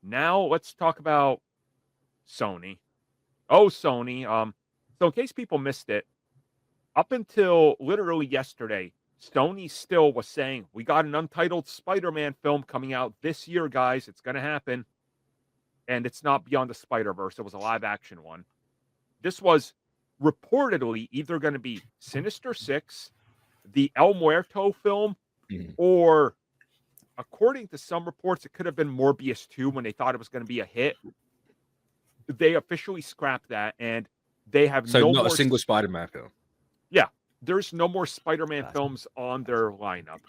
Now let's talk about Sony. Oh, Sony. So in case people missed it, up until literally yesterday, Sony still was saying, we got an untitled Spider-Man film coming out this year, guys. It's going to happen. And it's not Beyond the Spider-Verse. It was a live action one. This was reportedly either going to be Sinister Six, the El Muerto film, or according to some reports, it could have been Morbius 2 when they thought it was going to be a hit. They officially scrapped that, and they have not more a single Spider-Man film. Yeah, there's no more Spider-Man films on their lineup.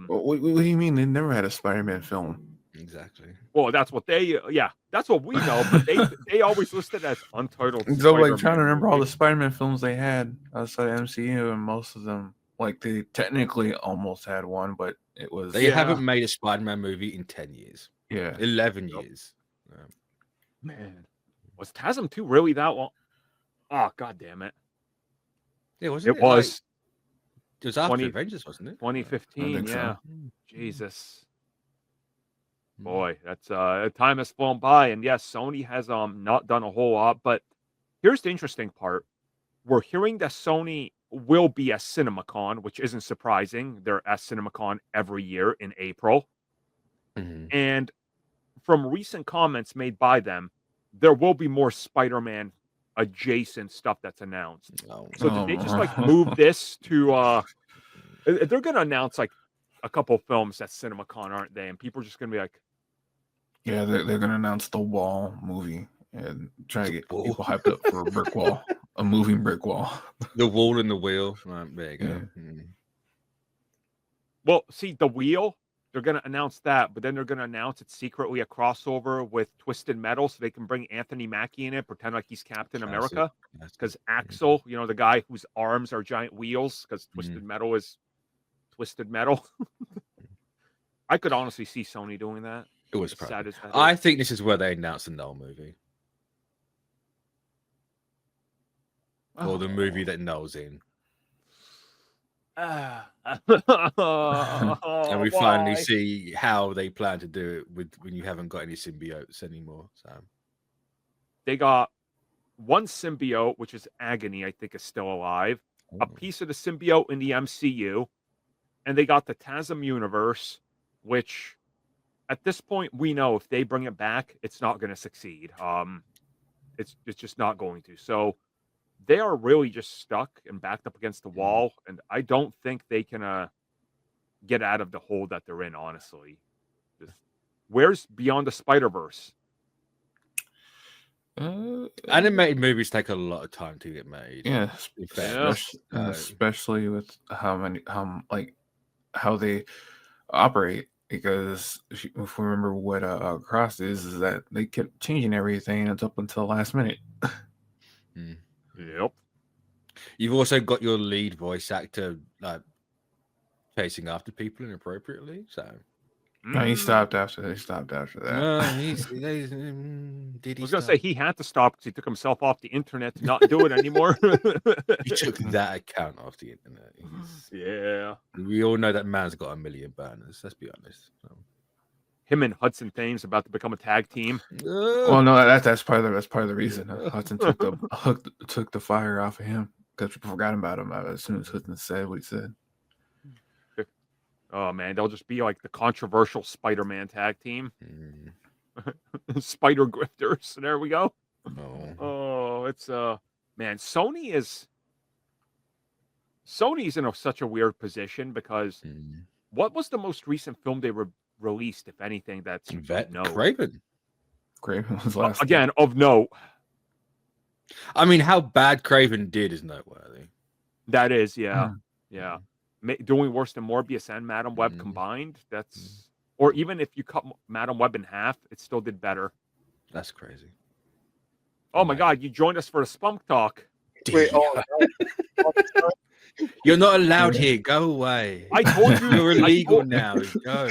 What do you mean they never had a Spider-Man film? Exactly. Well, that's what that's what we know, but they always listed as untitled. So, like, trying to remember all the Spider-Man films they had outside MCU, and most of them, like, they technically almost had one, but it was... They haven't made a Spider-Man movie in 10 years. Yeah. 11 years. Man, was TASM 2 really that long? Oh, God damn it. Yeah, wasn't it? Was. Like, it was after Avengers, wasn't it? 2015, yeah. So. Jesus. Boy, that's time has flown by, and yes, Sony has not done a whole lot. But here's the interesting part: we're hearing that Sony will be at CinemaCon, which isn't surprising. They're at CinemaCon every year in April, and from recent comments made by them, there will be more Spider-Man adjacent stuff that's announced. So did they just like move this to? They're going to announce like a couple films at CinemaCon, aren't they? And people are just going to be like. Yeah, they're going to announce the Wall movie and try to get people hyped up for a brick wall, a moving brick wall. The Wall and the Wheel. There you go. Yeah. Well, see, the Wheel, they're going to announce that, but then they're going to announce it's secretly a crossover with Twisted Metal so they can bring Anthony Mackie in it, pretend like he's Captain America. Because Axel, you know, the guy whose arms are giant wheels, because Twisted Metal is Twisted Metal. I could honestly see Sony doing that. It was sad. I think this is where they announced the Null movie. Or the movie that Null's in. And we finally see how they plan to do it with when you haven't got any symbiotes anymore. So they got one symbiote, which is Agony, I think is still alive. A piece of the symbiote in the MCU. And they got the TASM universe, which at this point we know if they bring it back, it's not going to succeed. It's just not going to. So they are really just stuck and backed up against the wall, and I don't think they can get out of the hole that they're in, honestly. Where's Beyond the Spider-Verse? Animated movies take a lot of time to get made. Yeah, especially with how they operate. Because if we remember what Cross is that they kept changing everything up until the last minute. Yep. You've also got your lead voice actor like chasing after people inappropriately. So no, he stopped after that. I was gonna say he had to stop because he took himself off the internet to not do it anymore. He took that account off the internet. Yeah. We all know that man's got 1 million burners. Let's be honest. Him and Hudson Thames about to become a tag team. Well, no, that's part of the reason. Hudson took the fire off of him because people forgot about him as soon as Hudson said what he said. Oh man, they'll just be like the controversial Spider-Man tag team. Spider Grifters. There we go. Oh, it's man, Sony's in such a weird position because what was the most recent film they released, if anything, that's Kraven. Kraven was last again of note. I mean, how bad Kraven did is noteworthy. That is, yeah. Doing worse than Morbius and Madam Web combined. That's or even if you cut Madam Web in half, it still did better. That's crazy. Oh my God, you joined us for a Spunk Talk. Wait, you're not allowed here. Go away. I told you you're illegal now. Go.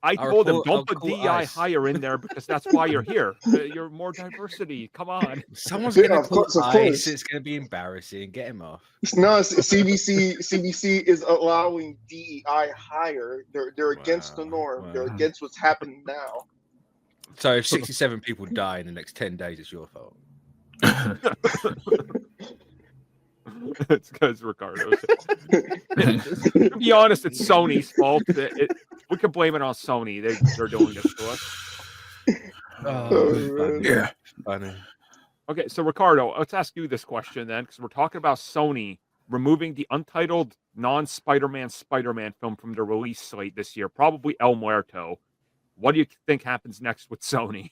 I told him don't put DEI higher in there because that's why you're here. You're more diversity. Come on. Someone's going to call ICE. It's going to be embarrassing. Get him off. No, CBC is allowing DEI higher. They're against the norm. They're against what's happening now. So if 67 people die in the next 10 days, it's your fault. It's because Ricardo's. To be honest, it's Sony's fault. We could blame it on Sony. They're doing this to us. man. Yeah. Funny. Okay, so Ricardo, let's ask you this question then, because we're talking about Sony removing the untitled non-Spider-Man Spider-Man film from the release slate this year, probably El Muerto. What do you think happens next with Sony?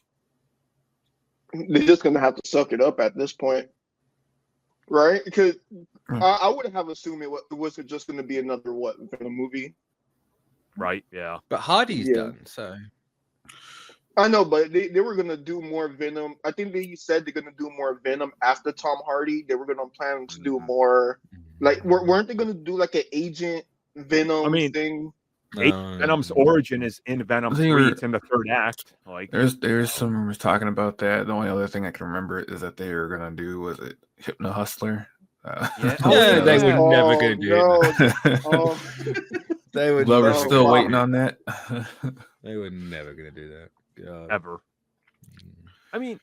They're just gonna have to suck it up at this point, right? Because I would have assumed it was just gonna be another Venom movie. Right? Yeah. But Hardy's Yeah. done, so I know, but they were gonna do more Venom. I think they said they're gonna do more Venom after Tom Hardy. They were gonna plan to do more. Like, weren't they gonna do like an Agent Venom thing? Venom's origin is in Venom 3. It's in the third act. Like, there's some rumors talking about that. The only other thing I can remember is that they were gonna do, was it Hypno Hustler? Yeah, they were never gonna do it. They were Lover's still waiting on that. They were never gonna do that. God. Ever. I mean,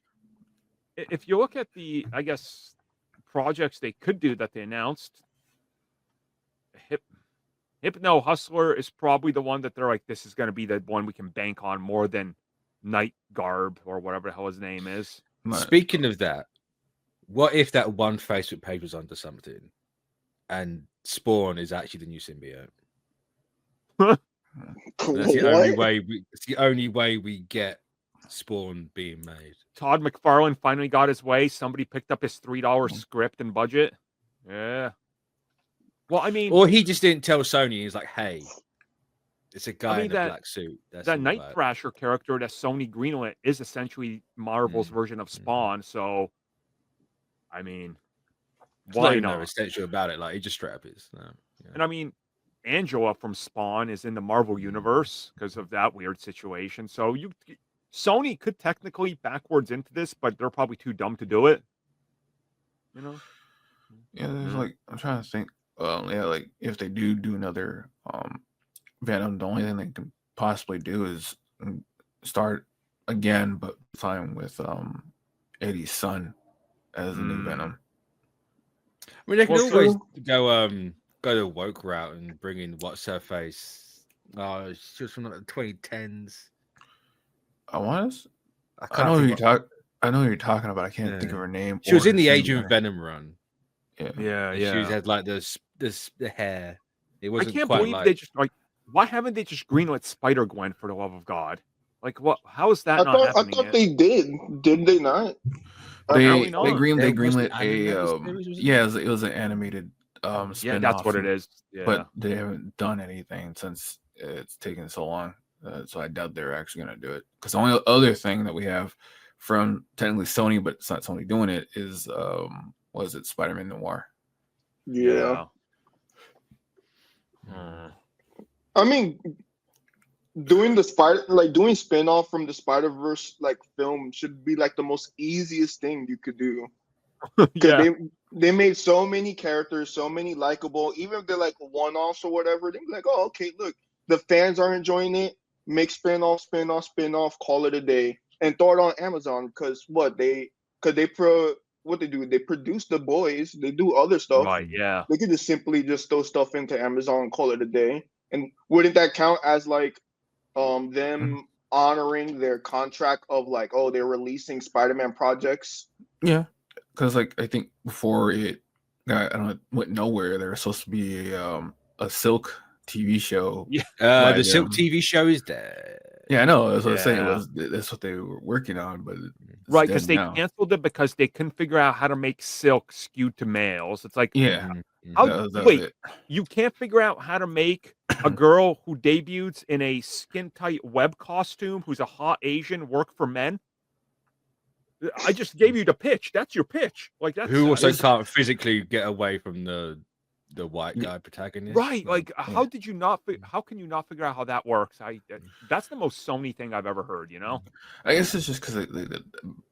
if you look at the, I guess, projects they could do that they announced, Hypno Hustler is probably the one that they're like, this is going to be the one we can bank on more than Night Garb or whatever the hell his name is. Speaking of that, what if that one Facebook page was onto something and Spawn is actually the new symbiote? That's the only way it's the only way we get Spawn being made. Todd McFarlane finally got his way. Somebody picked up his $3 script and budget. Yeah. Well, I mean, or he just didn't tell Sony. He's like, "Hey, it's a guy in a black suit." That Night Thrasher character that Sony greenlit is essentially Marvel's version of Spawn. So, I mean, why not? Essential about it, like he just straight up is. No, yeah. And I mean, Angela from Spawn is in the Marvel universe because of that weird situation. So Sony could technically backwards into this, but they're probably too dumb to do it. You know? Yeah, there's like, I'm trying to think. Like if they do another Venom, the only thing they can possibly do is start again, but time with Eddie's son as the new Venom. I mean, they can always go the woke route and bring in what's her face. Oh, she was from like the 2010s. I know who you're talking about. I can't think of her name. She was in the Age of Venom run. Yeah. She had like the hair. It wasn't. I can't quite believe they just like. Why haven't they just greenlit Spider-Gwen, for the love of God? Like, what? How is that not happening? I thought they did. Did they not? They greenlit it was an animated spin-off. Yeah, that's what it is. Yeah. But they haven't done anything since it's taken so long. So I doubt they're actually going to do it. Because the only other thing that we have from technically Sony, but it's not Sony doing it, is was it Spider-Man Noir? Yeah. I mean, doing doing spin-off from the Spider-Verse like film should be like the most easiest thing you could do. Yeah. They made so many characters, so many likable, even if they're like one-offs or whatever, they'd be like, oh, okay, look, the fans are enjoying it, make spin-off, call it a day, and throw it on Amazon, because what they do, they produce The Boys, they do other stuff. Right, yeah. They could just simply just throw stuff into Amazon and call it a day. And wouldn't that count as like them honoring their contract of like, oh, they're releasing Spider-Man projects? Yeah, because like I think before it went nowhere, there was supposed to be a Silk TV show. Yeah, the Silk TV show is dead. Yeah, I know. That's what I was saying. That's what they were working on, but right, because they canceled it because they couldn't figure out how to make Silk skewed to males. It's like, wait, you can't figure out how to make a girl who debuts in a skin-tight web costume who's a hot Asian work for men? I just gave you the pitch. That's your pitch. Like, that's who also can't physically get away from the white guy protagonist, right? Like, how can you not figure out how that works? That's the most Sony thing I've ever heard. You know, I guess it's just because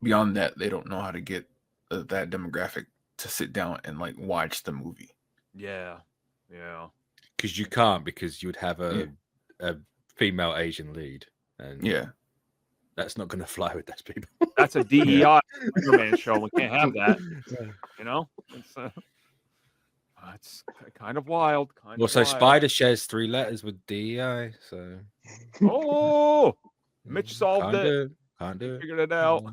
beyond that, they don't know how to get that demographic to sit down and like watch the movie. Yeah. Because you can't, because you would have a female Asian lead, and That's not going to fly with those people. That's a DEI Spider-Man show. We can't have that. You know, it's kind of wild. Well, so Spider shares 3 letters with DEI. So, oh, Mitch solved it. Can't do it. Figured it out.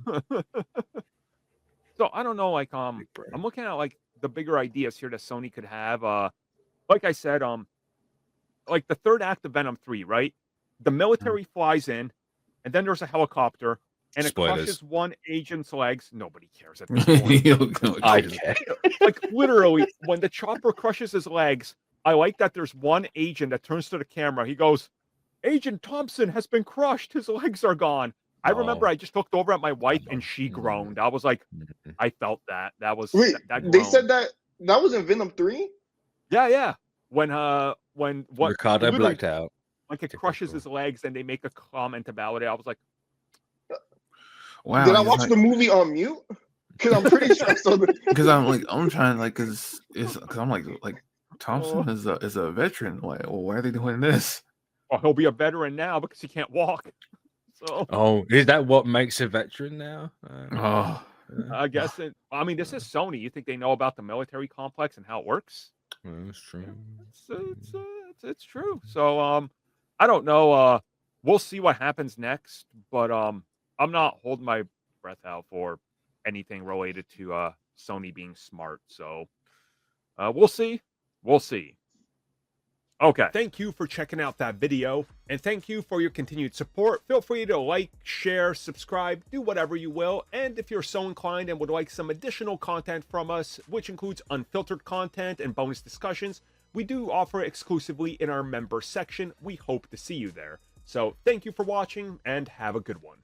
So I don't know. Like, I'm looking at like the bigger ideas here that Sony could have. Like I said, like the third act of Venom 3, right? The military flies in, and then there's a helicopter, and it crushes one agent's legs. Nobody cares at this point. I care. Like literally, when the chopper crushes his legs, I like that there's one agent that turns to the camera. He goes, "Agent Thompson has been crushed. His legs are gone." I remember I just looked over at my wife and she groaned. I was like, I felt that. That was Wait, that they said that was in Venom 3? Yeah. When what Ricardo blacked out. Like it crushes his legs and they make a comment about it. I was like, wow. Did I watch the movie on mute? Because I'm pretty sure I saw the. Because I'm trying like because I'm like Thompson is a veteran. Like, well, why are they doing this? Oh, he'll be a veteran now because he can't walk. So, oh, is that what makes a veteran now? I guess it. I mean, this is Sony. You think they know about the military complex and how it works? That's true. It's true. So, I don't know. We'll see what happens next, but I'm not holding my breath out for anything related to Sony being smart. So, we'll see. We'll see. Okay. Thank you for checking out that video, and thank you for your continued support. Feel free to like, share, subscribe, do whatever you will. And if you're so inclined and would like some additional content from us, which includes unfiltered content and bonus discussions, we do offer exclusively in our member section. We hope to see you there. So thank you for watching and have a good one.